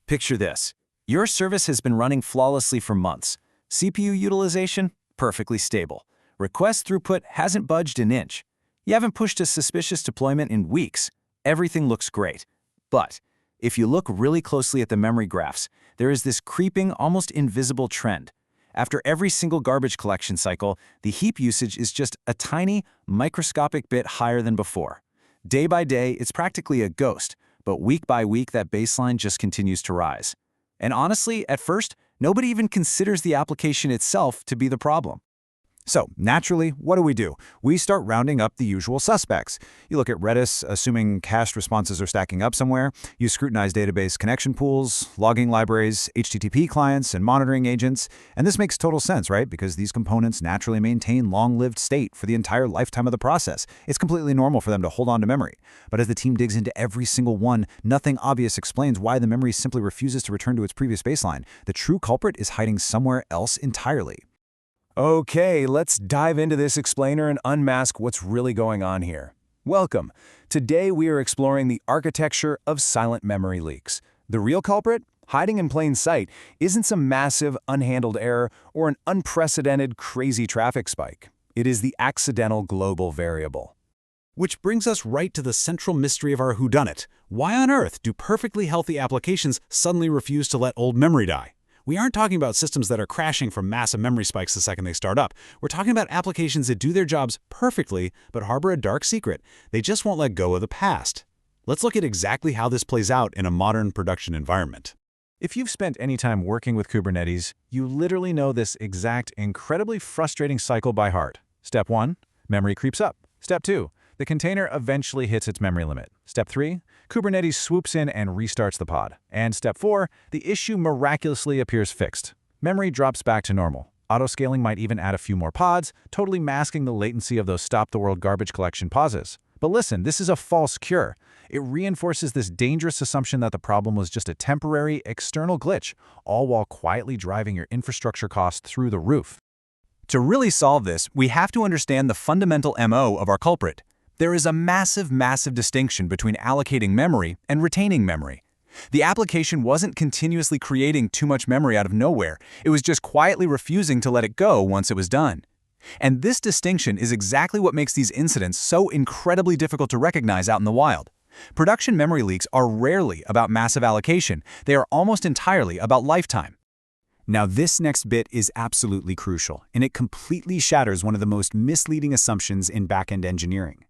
Picture this. Your service has been running flawlessly for months. CPU utilization? Perfectly stable. Request throughput hasn't budged an inch. You haven't pushed a suspicious deployment in weeks. Everything looks great. But if you look really closely at the memory graphs, there is this creeping, almost invisible trend. After every single garbage collection cycle, the heap usage is just a tiny, microscopic bit higher than before. Day by day, it's practically a ghost, but week by week, that baseline just continues to rise. And honestly, at first, nobody even considers the application itself to be the problem. So, naturally, what do? We start rounding up the usual suspects. You look at Redis, assuming cached responses are stacking up somewhere. You scrutinize database connection pools, logging libraries, HTTP clients, and monitoring agents. And this makes total sense, right? Because these components naturally maintain long-lived state for the entire lifetime of the process. It's completely normal for them to hold on to memory. But as the team digs into every single one, nothing obvious explains why the memory simply refuses to return to its previous baseline. The true culprit is hiding somewhere else entirely. Okay, let's dive into this explainer and unmask what's really going on here. Welcome. Today we are exploring the architecture of silent memory leaks. The real culprit, hiding in plain sight, isn't some massive, unhandled error or an unprecedented, crazy traffic spike. It is the accidental global variable. Which brings us right to the central mystery of our whodunit. Why on earth do perfectly healthy applications suddenly refuse to let old memory die? We aren't talking about systems that are crashing from massive memory spikes the second they start up. We're talking about applications that do their jobs perfectly but harbor a dark secret. They just won't let go of the past. Let's look at exactly how this plays out in a modern production environment. If you've spent any time working with Kubernetes, you literally know this exact, incredibly frustrating cycle by heart. Step 1, memory creeps up. Step 2, the container eventually hits its memory limit. Step 3, Kubernetes swoops in and restarts the pod. And Step 4, the issue miraculously appears fixed. Memory drops back to normal. Autoscaling might even add a few more pods, totally masking the latency of those stop-the-world garbage collection pauses. But listen, this is a false cure. It reinforces this dangerous assumption that the problem was just a temporary, external glitch, all while quietly driving your infrastructure costs through the roof. To really solve this, we have to understand the fundamental MO of our culprit. There is a massive distinction between allocating memory and retaining memory. The application wasn't continuously creating too much memory out of nowhere. It was just quietly refusing to let it go once it was done. And this distinction is exactly what makes these incidents so incredibly difficult to recognize out in the wild. Production memory leaks are rarely about massive allocation. They are almost entirely about lifetime. Now this next bit is absolutely crucial, and it completely shatters one of the most misleading assumptions in backend engineering.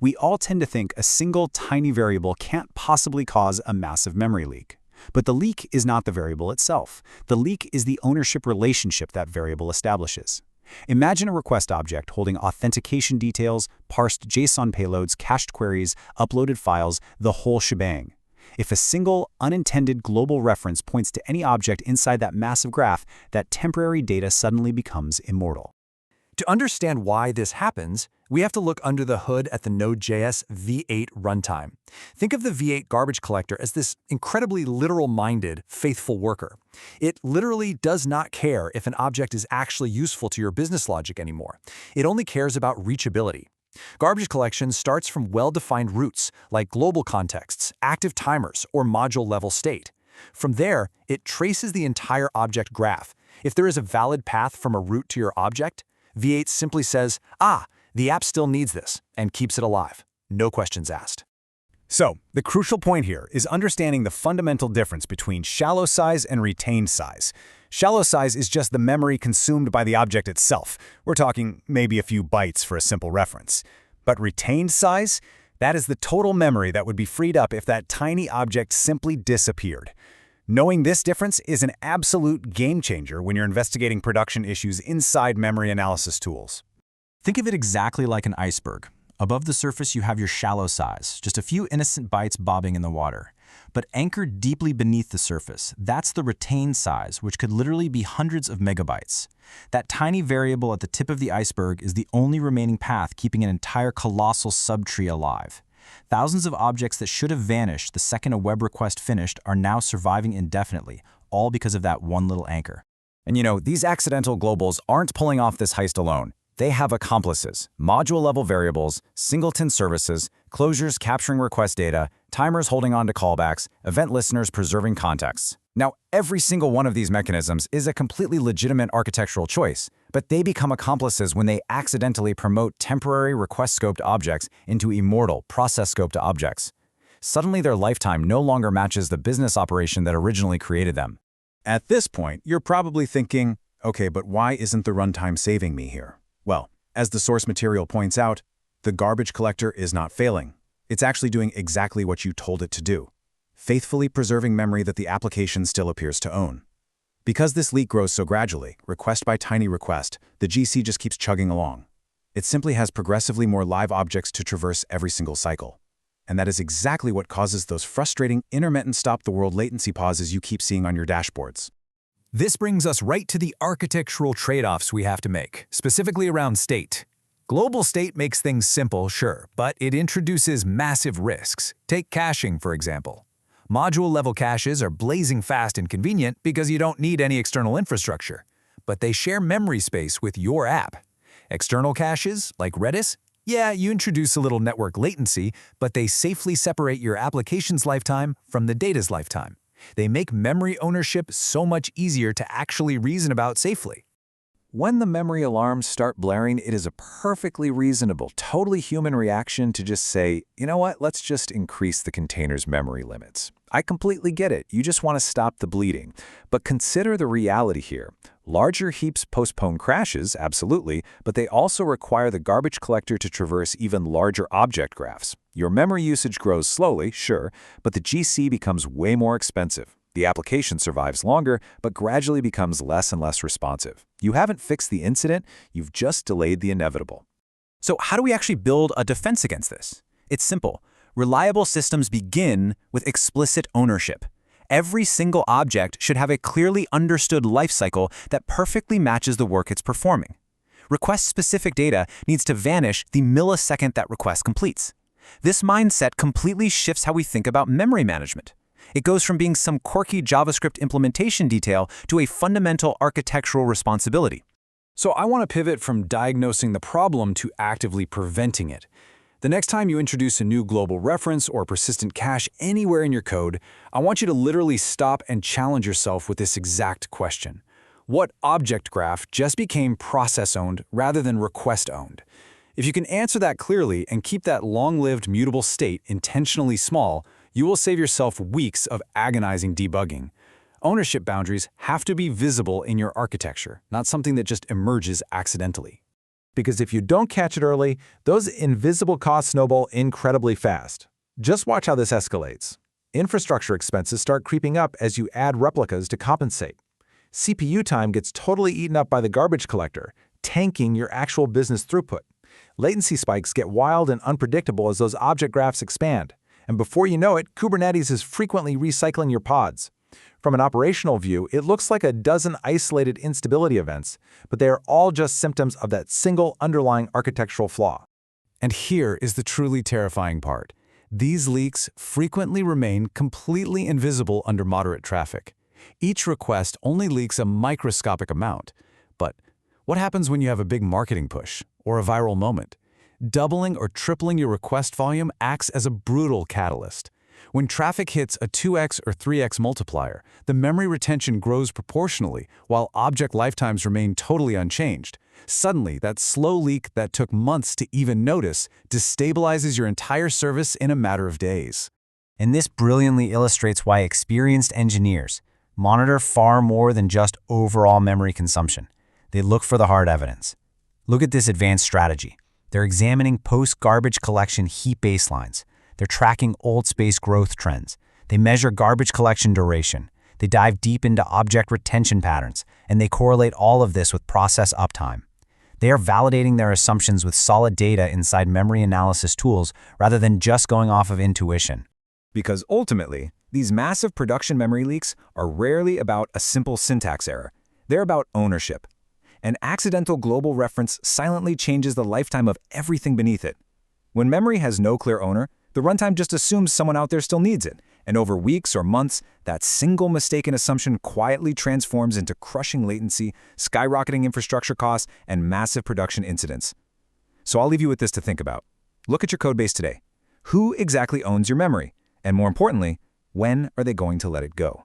We all tend to think a single tiny variable can't possibly cause a massive memory leak. But the leak is not the variable itself. The leak is the ownership relationship that variable establishes. Imagine a request object holding authentication details, parsed JSON payloads, cached queries, uploaded files, the whole shebang. If a single, unintended global reference points to any object inside that massive graph, that temporary data suddenly becomes immortal. To understand why this happens, we have to look under the hood at the Node.js V8 runtime. Think of the V8 garbage collector as this incredibly literal-minded, faithful worker. It literally does not care if an object is actually useful to your business logic anymore. It only cares about reachability. Garbage collection starts from well-defined routes, like global contexts, active timers, or module-level state. From there, it traces the entire object graph. If there is a valid path from a route to your object, V8 simply says, the app still needs this, and keeps it alive. No questions asked. So, the crucial point here is understanding the fundamental difference between shallow size and retained size. Shallow size is just the memory consumed by the object itself. We're talking maybe a few bytes for a simple reference. But retained size? That is the total memory that would be freed up if that tiny object simply disappeared. Knowing this difference is an absolute game changer when you're investigating production issues inside memory analysis tools. Think of it exactly like an iceberg. Above the surface, you have your shallow size, just a few innocent bytes bobbing in the water. But anchored deeply beneath the surface, that's the retained size, which could literally be hundreds of megabytes. That tiny variable at the tip of the iceberg is the only remaining path keeping an entire colossal subtree alive. Thousands of objects that should have vanished the second a web request finished are now surviving indefinitely, all because of that one little anchor. And these accidental globals aren't pulling off this heist alone. They have accomplices, module-level variables, singleton services, closures capturing request data, timers holding on to callbacks, event listeners preserving contexts. Now, every single one of these mechanisms is a completely legitimate architectural choice, but they become accomplices when they accidentally promote temporary request-scoped objects into immortal process-scoped objects. Suddenly their lifetime no longer matches the business operation that originally created them. At this point, you're probably thinking, okay, but why isn't the runtime saving me here? Well, as the source material points out, the garbage collector is not failing. It's actually doing exactly what you told it to do, faithfully preserving memory that the application still appears to own. Because this leak grows so gradually, request by tiny request, the GC just keeps chugging along. It simply has progressively more live objects to traverse every single cycle. And that is exactly what causes those frustrating intermittent stop-the-world latency pauses you keep seeing on your dashboards. This brings us right to the architectural trade-offs we have to make, specifically around state. Global state makes things simple, sure, but it introduces massive risks. Take caching, for example. Module-level caches are blazing fast and convenient because you don't need any external infrastructure, but they share memory space with your app. External caches, like Redis, yeah, you introduce a little network latency, but they safely separate your application's lifetime from the data's lifetime. They make memory ownership so much easier to actually reason about safely. When the memory alarms start blaring, it is a perfectly reasonable, totally human reaction to just say, you know what, let's just increase the container's memory limits. I completely get it. You just want to stop the bleeding. But consider the reality here. Larger heaps postpone crashes, absolutely, but they also require the garbage collector to traverse even larger object graphs. Your memory usage grows slowly, sure, but the GC becomes way more expensive. The application survives longer, but gradually becomes less and less responsive. You haven't fixed the incident, you've just delayed the inevitable. So how do we actually build a defense against this? It's simple. Reliable systems begin with explicit ownership. Every single object should have a clearly understood lifecycle that perfectly matches the work it's performing. Request-specific data needs to vanish the millisecond that request completes. This mindset completely shifts how we think about memory management. It goes from being some quirky JavaScript implementation detail to a fundamental architectural responsibility. So I want to pivot from diagnosing the problem to actively preventing it. The next time you introduce a new global reference or persistent cache anywhere in your code, I want you to literally stop and challenge yourself with this exact question. What object graph just became process-owned rather than request-owned? If you can answer that clearly and keep that long-lived mutable state intentionally small, you will save yourself weeks of agonizing debugging. Ownership boundaries have to be visible in your architecture, not something that just emerges accidentally. Because if you don't catch it early, those invisible costs snowball incredibly fast. Just watch how this escalates. Infrastructure expenses start creeping up as you add replicas to compensate. CPU time gets totally eaten up by the garbage collector, tanking your actual business throughput. Latency spikes get wild and unpredictable as those object graphs expand. And before you know it, Kubernetes is frequently recycling your pods. From an operational view, it looks like a dozen isolated instability events, but they are all just symptoms of that single underlying architectural flaw. And here is the truly terrifying part. These leaks frequently remain completely invisible under moderate traffic. Each request only leaks a microscopic amount. But what happens when you have a big marketing push or a viral moment? Doubling or tripling your request volume acts as a brutal catalyst. When traffic hits a 2x or 3x multiplier, the memory retention grows proportionally while object lifetimes remain totally unchanged. Suddenly, that slow leak that took months to even notice destabilizes your entire service in a matter of days. And this brilliantly illustrates why experienced engineers monitor far more than just overall memory consumption. They look for the hard evidence. Look at this advanced strategy. They're examining post-garbage collection heap baselines. They're tracking old space growth trends. They measure garbage collection duration. They dive deep into object retention patterns, and they correlate all of this with process uptime. They are validating their assumptions with solid data inside memory analysis tools rather than just going off of intuition. Because ultimately, these massive production memory leaks are rarely about a simple syntax error. They're about ownership. An accidental global reference silently changes the lifetime of everything beneath it. When memory has no clear owner, the runtime just assumes someone out there still needs it, And over weeks or months, that single mistaken assumption quietly transforms into crushing latency, skyrocketing infrastructure costs, and massive production incidents. So I'll leave you with this to think about. Look at your codebase today. Who exactly owns your memory? And more importantly, when are they going to let it go?